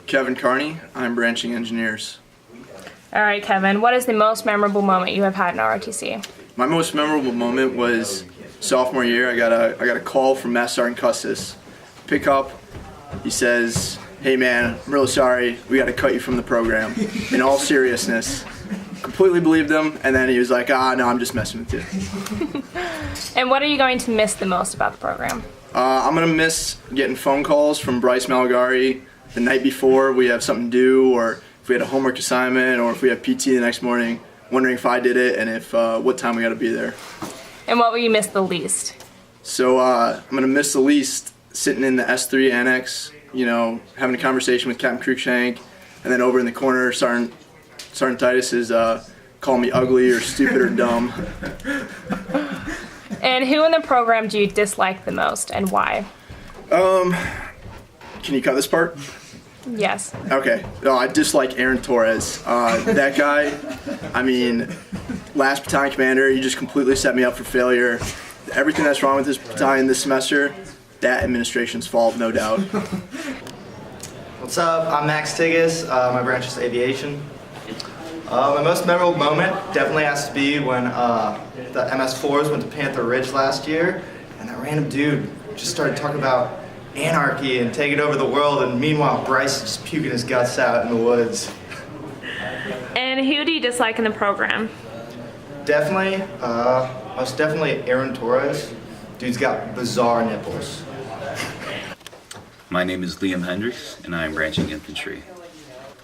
Kevin Carney. I'm branching engineers. All right, Kevin, what is the most memorable moment you have had in ROTC? My most memorable moment was sophomore year. I got a call from Master Sergeant Custis. Pick up. He says, "Hey man, I'm really sorry. We got to cut you from the program." In all seriousness, completely believed him. And then he was like, "Ah, no, I'm just messing with you." And what are you going to miss the most about the program? I'm gonna miss getting phone calls from Bryce Malgari the night before we have something due, or if we had a homework assignment, or if we have PT the next morning, wondering if I did it and if what time we got to be there. And what will you miss the least? So I'm gonna miss the least sitting in the S3 annex, you know, having a conversation with Captain Cruikshank, and then over in the corner, Sergeant Titus is calling me ugly or stupid or dumb. And who in the program do you dislike the most, and why? Can you cut this part? Yes. Okay. No, I dislike Aaron Torres. That guy, I mean, last battalion commander, he just completely set me up for failure. Everything that's wrong with this battalion this semester, that administration's fault, no doubt. What's up? I'm Max Tigas. My branch is aviation. My most memorable moment definitely has to be when the MS4s went to Panther Ridge last year, and that random dude just started talking about anarchy and taking over the world, and meanwhile Bryce is just puking his guts out in the woods. And who do you dislike in the program? Definitely, most definitely Aaron Torres. Dude's got bizarre nipples. My name is Liam Hendricks, and I am branching infantry.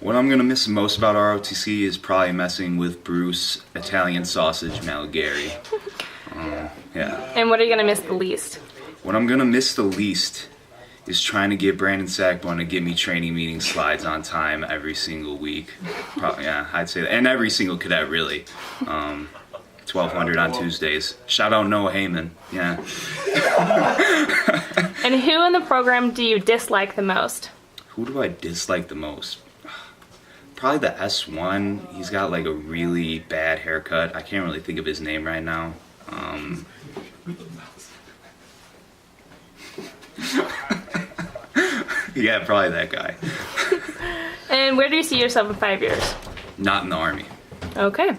What I'm going to miss most about ROTC is probably messing with Bruce Italian Sausage Malgari. Yeah. And what are you going to miss the least? What I'm going to miss the least is trying to get Brandon Sackbun to give me training meeting slides on time every single week. Probably, yeah, I'd say that. And every single cadet, really. 1200 on Tuesdays. Shout out Noah Heyman. Yeah. And who in the program do you dislike the most? Who do I dislike the most? Probably the S1. He's got like a really bad haircut. I can't really think of his name right now. Yeah, probably that guy. And where do you see yourself in 5 years? Not in the Army. Okay.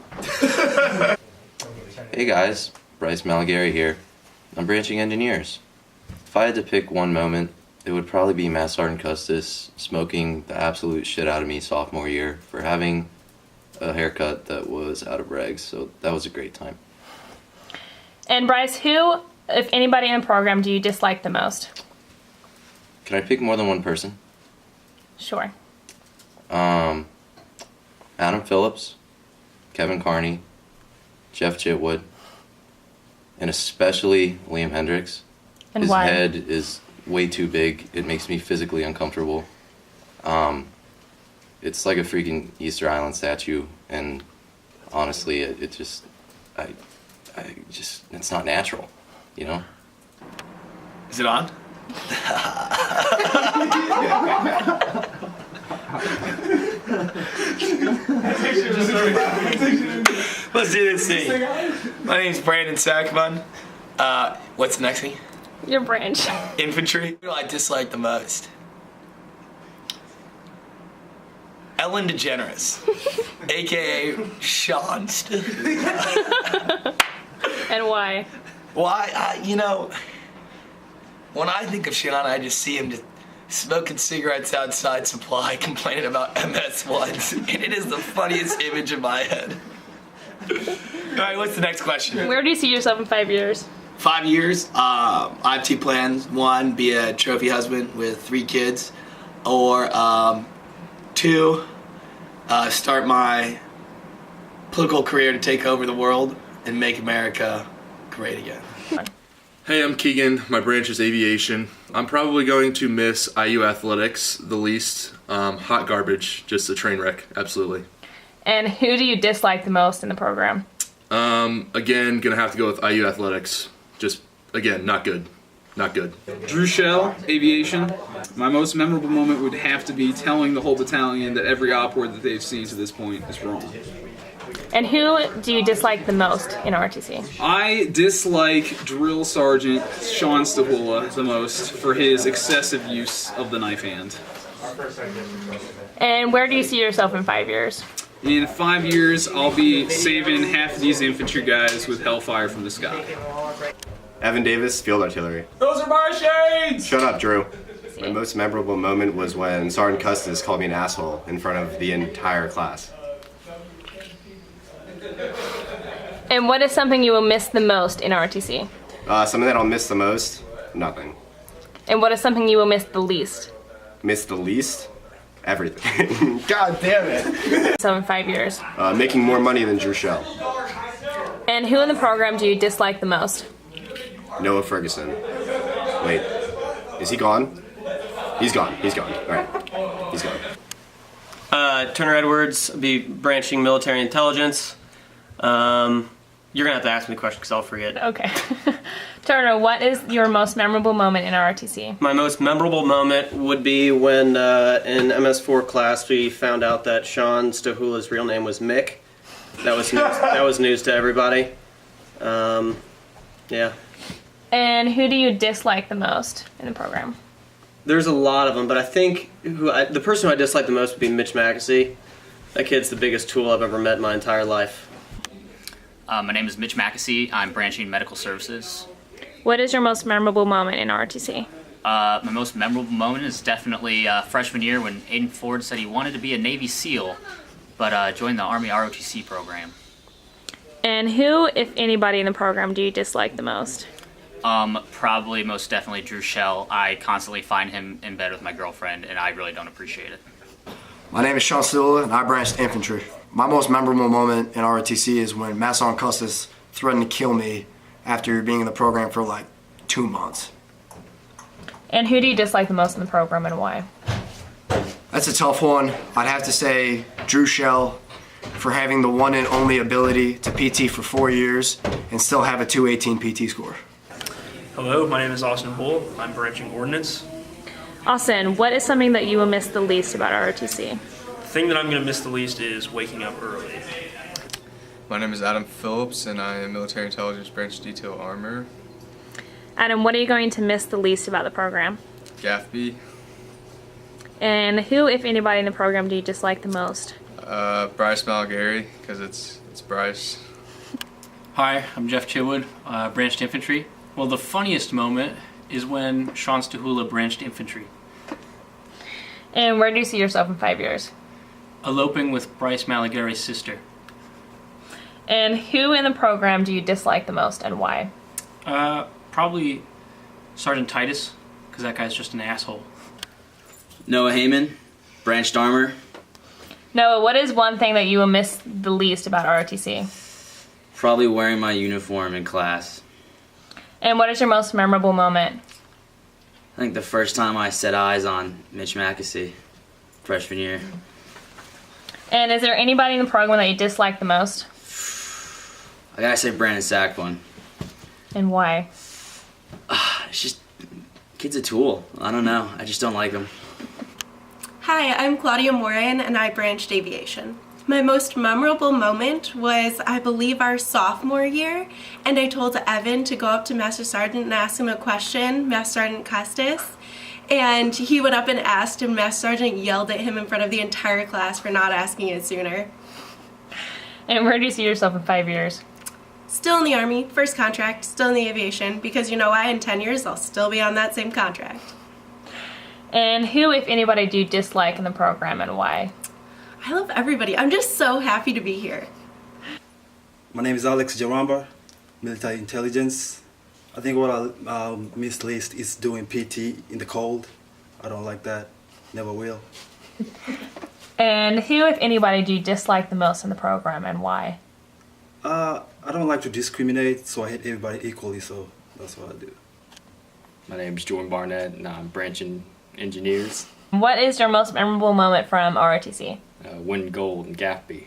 Hey guys, Bryce Malgari here. I'm branching engineers. If I had to pick one moment, it would probably be Master Sergeant Custis smoking the absolute shit out of me sophomore year for having a haircut that was out of regs, so that was a great time. And Bryce, who, if anybody in the program, do you dislike the most? Can I pick more than one person? Sure. Adam Phillips, Kevin Carney, Jeff Chitwood, and especially Liam Hendricks. And His why? head is way too big. It makes me physically uncomfortable. It's like a freaking Easter Island statue, and honestly, it just, it's not natural, you know? Is it on? Let's do this thing. My name's Brandon Sackbun. What's the next thing? Your branch. Infantry. Who do I dislike the most? Ellen DeGeneres, aka Sean. And why? Why? You know, when I think of Sean, I just see him just smoking cigarettes outside supply, complaining about MS1s, and it is the funniest image in my head. All right, what's the next question? Where do you see yourself in 5 years? 5 years, I have two plans. One, be a trophy husband with 3 kids, or 2, start my political career to take over the world and make America great again. Hey, I'm Keegan. My branch is aviation. I'm probably going to miss IU athletics the least. Hot garbage, just a train wreck, absolutely. And who do you dislike the most in the program? Again, gonna have to go with IU athletics. Just, again, not good. Not good. Drew Shell, aviation. My most memorable moment would have to be telling the whole battalion that every op word that they've seen to this point is wrong. And who do you dislike the most in ROTC? I dislike Drill Sergeant Sean Stahula the most for his excessive use of the knife hand. And where do you see yourself in 5 years? In 5 years, I'll be saving half of these infantry guys with hellfire from the sky. Evan Davis, Field Artillery. Those are my shades! Shut up, Drew. My most memorable moment was when Sergeant Custis called me an asshole in front of the entire class. And what is something you will miss the most in ROTC? Something that I'll miss the most? Nothing. And what is something you will miss the least? Miss the least? Everything. God damn it. So in 5 years. Making more money than Drew Shell. And who in the program do you dislike the most? Noah Ferguson. Wait, is he gone? He's gone. He's gone. All right, he's gone. Turner Edwards, I'll be branching military intelligence. You're gonna have to ask me the question because I'll forget. Okay. Turner, what is your most memorable moment in ROTC? My most memorable moment would be when in MS4 class we found out that Sean Stahula's real name was Mick. That was news, that was news to everybody. Yeah. And who do you dislike the most in the program? There's a lot of them, but I think the person who I dislike the most would be Mitch Mackesy. That kid's the biggest tool I've ever met in my entire life. My name is Mitch Mackesy. I'm branching medical services. What is your most memorable moment in ROTC? My most memorable moment is definitely freshman year when Aiden Ford said he wanted to be a Navy SEAL, but joined the Army ROTC program. And who, if anybody in the program, do you dislike the most? Probably most definitely Drew Shell. I constantly find him in bed with my girlfriend, and I really don't appreciate it. My name is Sean Stilla, and I branched infantry. My most memorable moment in ROTC is when Master Sergeant Custis threatened to kill me after being in the program for like 2 months. And who do you dislike the most in the program and why? That's a tough one. I'd have to say Drew Shell for having the one and only ability to PT for 4 years and still have a 218 PT score. Hello, my name is Austin Bull. I'm branching ordnance. Austin, what is something that you will miss the least about ROTC? The thing that I'm going to miss the least is waking up early. My name is Adam Phillips, and I am Military Intelligence Branch Detail Armor. Adam, what are you going to miss the least about the program? GAFB. And who, if anybody in the program, do you dislike the most? Bryce Malgary, because it's Bryce. Hi, I'm Jeff Chitwood, branched infantry. Well, the funniest moment is when Sean Stahula branched infantry. And where do you see yourself in 5 years? Eloping with Bryce Malagary's sister. And who in the program do you dislike the most and why? Probably Sergeant Titus, because that guy's just an asshole. Noah Heyman, branched armor. Noah, what is one thing that you will miss the least about ROTC? Probably wearing my uniform in class. And what is your most memorable moment? I think the first time I set eyes on Mitch Mackesy, freshman year. And is there anybody in the program that you dislike the most? I gotta say Brandon Sackbun. And why? It's just, kid's a tool. I don't know. I just don't like him. Hi, I'm Claudia Moran, and I branched aviation. My most memorable moment was, I believe, our sophomore year, and I told Evan to go up to Master Sergeant and ask him a question, Master Sergeant Custis, and he went up and asked, and Master Sergeant yelled at him in front of the entire class for not asking it sooner. And where do you see yourself in 5 years? Still in the Army, first contract, still in the aviation, because you know why? In 10 years, I'll still be on that same contract. And who, if anybody, do you dislike in the program and why? I love everybody. I'm just so happy to be here. My name is Alex Jaramba, military intelligence. I think what I miss least is doing PT in the cold. I don't like that. Never will. And who, if anybody, do you dislike the most in the program and why? I don't like to discriminate, so I hate everybody equally, so that's what I do. My name is Jordan Barnett, and I'm branching engineers. What is your most memorable moment from ROTC? Win gold in GAFB.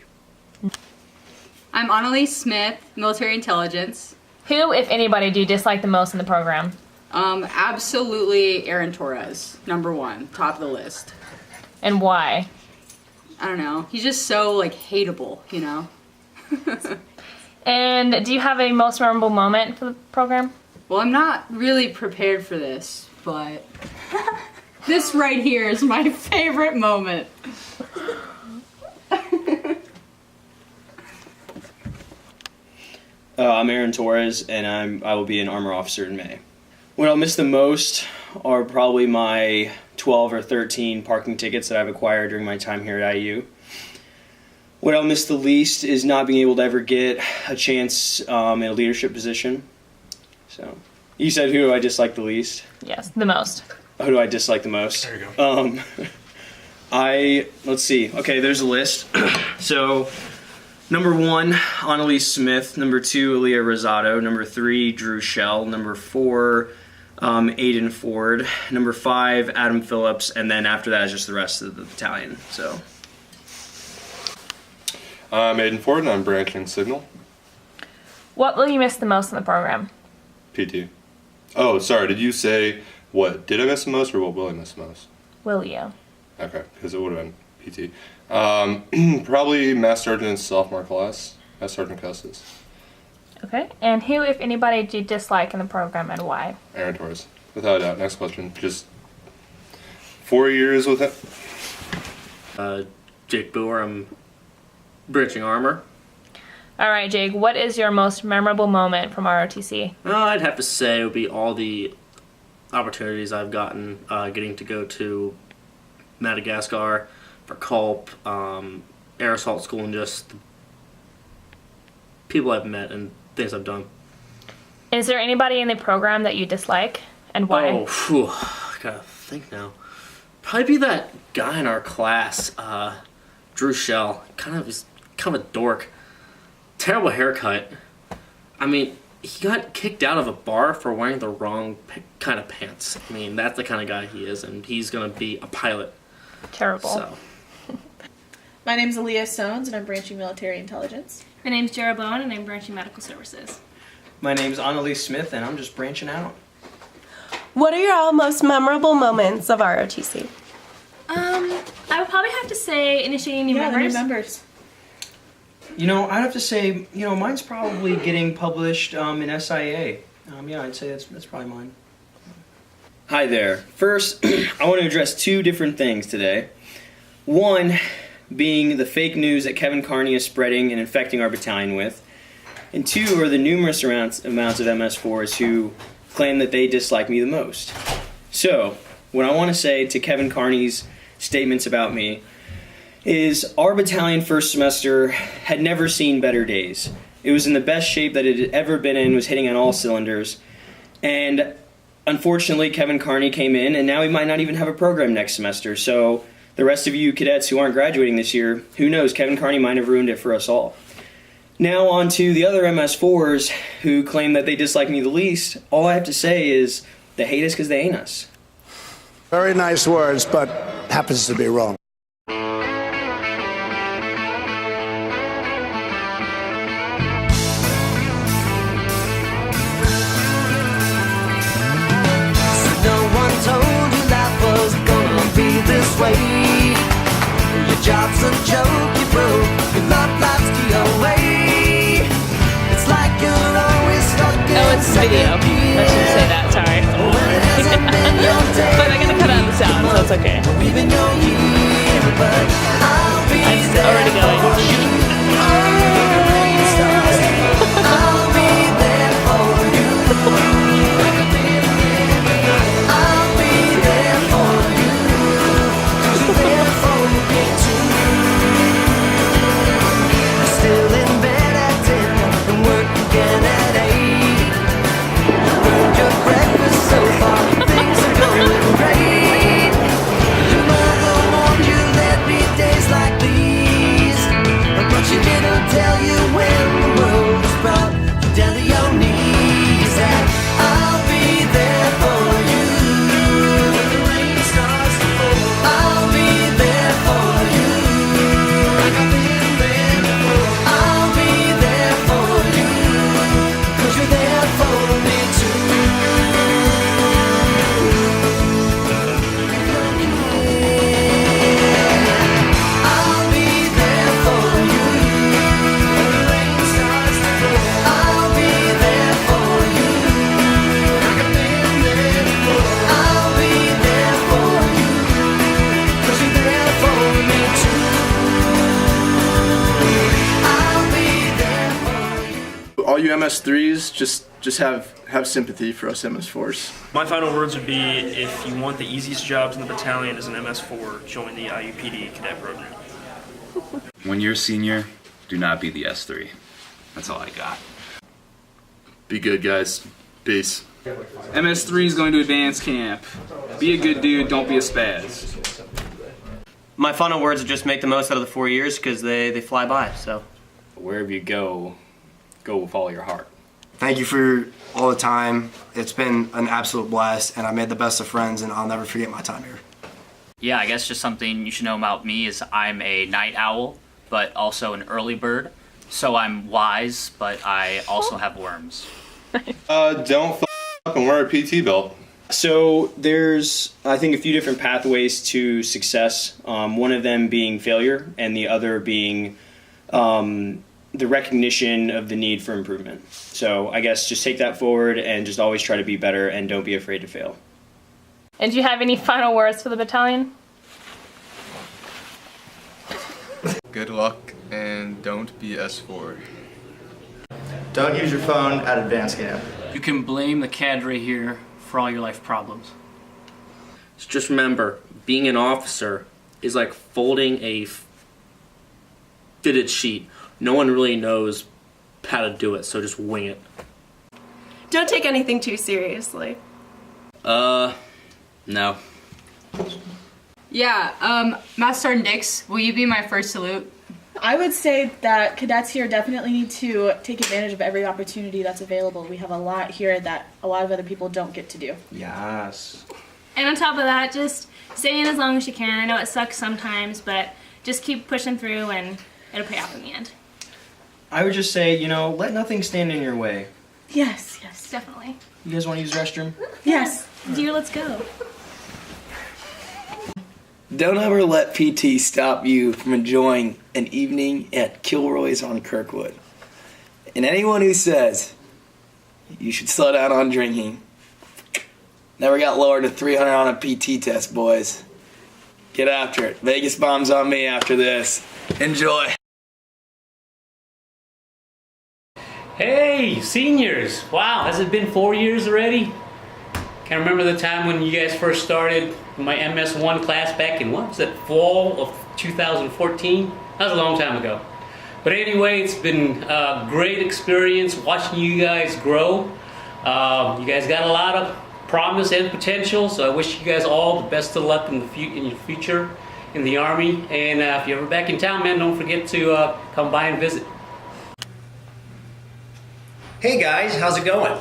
I'm Annalise Smith, military intelligence. Who, if anybody, do you dislike the most in the program? Absolutely Aaron Torres, #1, top of the list. And why? I don't know. He's just so, like, hateable, you know? And do you have a most memorable moment for the program? Well, I'm not really prepared for this, but This right here is my favorite moment. I'm Aaron Torres, and I will be an armor officer in May. What I'll miss the most are probably my 12 or 13 parking tickets that I've acquired during my time here at IU. What I'll miss the least is not being able to ever get a chance in a leadership position. So, you said who do I dislike the least? Yes, the most. Who do I dislike the most? There you go. Let's see. Okay, there's a list. So, number 1, Annalise Smith. Number 2, Aaliyah Rosado. Number 3, Drew Shell. Number 4, Aiden Ford. Number 5, Adam Phillips. And then after that is just the rest of the battalion. So, I'm Aiden Ford, and I'm branching Signal. What will you miss the most in the program? PT. Oh, sorry, did you say what did I miss the most or what will I miss the most? Will you? Okay, because it would have been PT. Probably Mass Sergeant's sophomore class, Mass Sergeant Custis. Okay. And who, if anybody, do you dislike in the program and why? Aaron Torres, without a doubt. Next question. Just 4 years with him. Jake Boer, I'm branching armor. All right, Jake, what is your most memorable moment from ROTC? I'd have to say it would be all the opportunities I've gotten, getting to go to Madagascar for Culp, Air Assault School, and just the people I've met and things I've done. Is there anybody in the program that you dislike and why? Oh, phew, I gotta think now. Probably be that guy in our class, Drew Shell. He's kind of a dork. Terrible haircut. I mean, he got kicked out of a bar for wearing the wrong kind of pants. I mean, that's the kind of guy he is, and he's gonna be a pilot. Terrible. So. My name's Aaliyah Sones, and I'm branching military intelligence. My name's Jara Bowen, and I'm branching medical services. My name's Annalise Smith, and I'm just branching out. What are your all most memorable moments of ROTC? I would probably have to say initiating new members. You know, I'd have to say, mine's probably getting published in SIA. I'd say that's probably mine. Hi there. First, I want to address 2 different things today. One being the fake news that Kevin Carney is spreading and infecting our battalion with. And 2 are the numerous amounts of MS4s who claim that they dislike me the most. So, what I want to say to Kevin Carney's statements about me is our battalion first semester had never seen better days. It was in the best shape that it had ever been in, was hitting on all cylinders. And unfortunately, Kevin Carney came in, and now we might not even have a program next semester. So the rest of you cadets who aren't graduating this year, who knows, Kevin Carney might have ruined it for us all. Now on to the other MS4s who claim that they dislike me the least. All I have to say is they hate us because they ain't us. Very nice words, but happens to be wrong. Your job's a joke, you broke, your love life's DOA. It's like you're always stuck in it's video. I should say that, sorry. But I gotta cut out the sound, so it's okay. I'm already going. Days like these MS3s, just have sympathy for us MS4s. My final words would be, if you want the easiest jobs in the battalion as an MS4, join the IUPD cadet program. When you're a senior, do not be the S3. That's all I got. Be good, guys. Peace. MS3 is going to advance camp. Be a good dude, don't be a spaz. My final words are just make the most out of the 4 years because they fly by. So wherever you go with all your heart. Thank you for all the time. It's been an absolute blast, and I made the best of friends, and I'll never forget my time here. Yeah, I guess just something you should know about me is I'm a night owl, but also an early bird. So I'm wise, but I also have worms. Don't fucking wear a PT belt. So there's, I think, a few different pathways to success. One of them being failure, and the other being the recognition of the need for improvement. So I guess just take that forward and just always try to be better and don't be afraid to fail. And do you have any final words for the battalion? Good luck and don't be S4. Don't use your phone at advanced camp. You can blame the cadre here for all your life problems. So just remember, being an officer is like folding a fitted sheet. No one really knows how to do it, so just wing it. Don't take anything too seriously. No. Yeah, Master Sergeant Dix, will you be my first salute? I would say that cadets here definitely need to take advantage of every opportunity that's available. We have a lot here that a lot of other people don't get to do. Yes. And on top of that, just stay in as long as you can. I know it sucks sometimes, but just keep pushing through and it'll pay off in the end. I would just say, let nothing stand in your way. Yes, definitely. You guys want to use the restroom? Yes, dear, let's go. Don't ever let PT stop you from enjoying an evening at Kilroy's on Kirkwood. And anyone who says you should slow down on drinking never got lower to 300 on a PT test, boys. Get after it. Vegas bombs on me after this. Enjoy. Hey, seniors! Wow, has it been 4 years already? Can remember the time when you guys first started my MS1 class back in, what was it, fall of 2014? That was a long time ago. But anyway, it's been a great experience watching you guys grow. You guys got a lot of promise and potential, so I wish you guys all the best of luck in your future in the Army. And if you're ever back in town, man, don't forget to come by and visit. Hey guys, how's it going?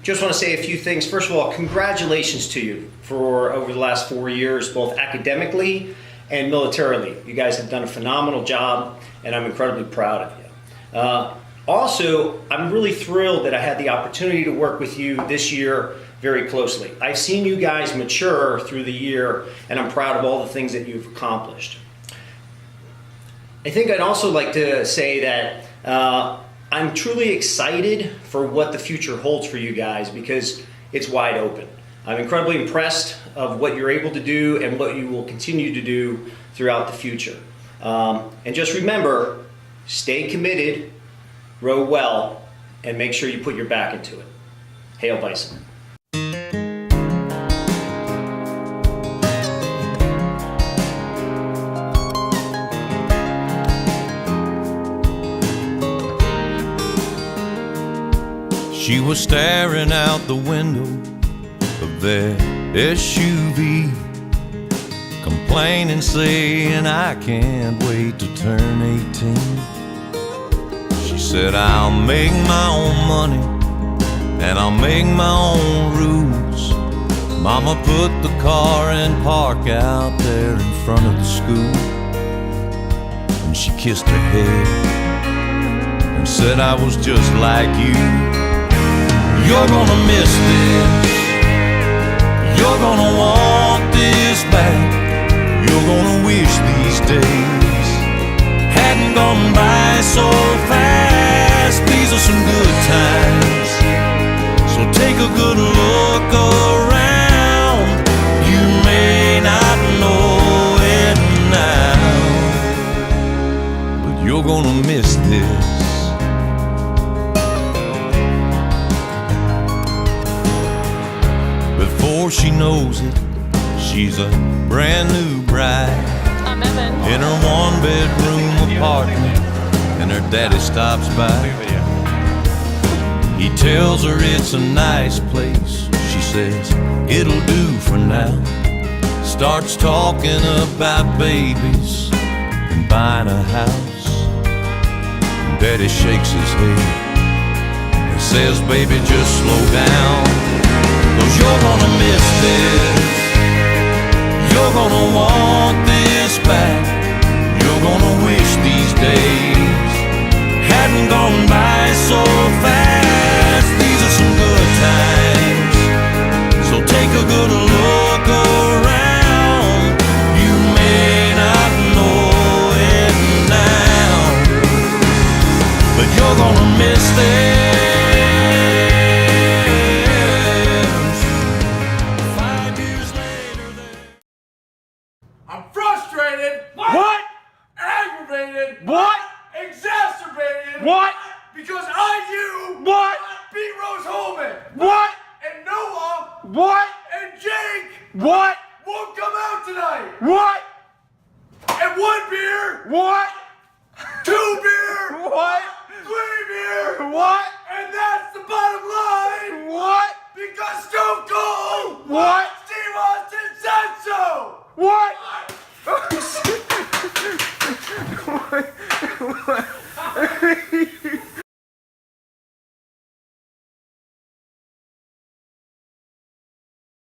Just want to say a few things. First of all, congratulations to you for over the last 4 years, both academically and militarily. You guys have done a phenomenal job, and I'm incredibly proud of you. Also, I'm really thrilled that I had the opportunity to work with you this year very closely. I've seen you guys mature through the year, and I'm proud of all the things that you've accomplished. I think I'd also like to say that I'm truly excited for what the future holds for you guys because it's wide open. I'm incredibly impressed of what you're able to do and what you will continue to do throughout the future. And just remember, stay committed, row well, and make sure you put your back into it. Hail Bison. She was staring out the window of their SUV, complaining, saying, I can't wait to turn 18. She said, I'll make my own money and I'll make my own rules. Mama put the car in park out there in front of the school, and she kissed her head and said, I was just like you. You're gonna miss this. You're gonna want this back. You're gonna wish these days hadn't gone by so fast. These are some good times, so take a good look around. You may not know it now, but you're gonna miss this. knows it. She's a brand new bride I'm Evan. in her one-bedroom apartment, and her daddy stops by. He tells her it's a nice place. She says it'll do for now. Starts talking about babies and buying a house. Daddy shakes his head and says, baby, just slow down, 'cause you're gonna miss this. You're gonna want this back. You're gonna wish these days hadn't gone by so fast. These are some good times, so take a good look around. You may not know it now, but you're gonna miss this. 5 years later. I'm frustrated. What? Aggravated. What? Exacerbated. What? Because IU beat Rose Holman. What? And Noah. What? And Jake. What? Won't come out tonight. What? And 1 beer. What? 2 beer. What? 3 beer. What?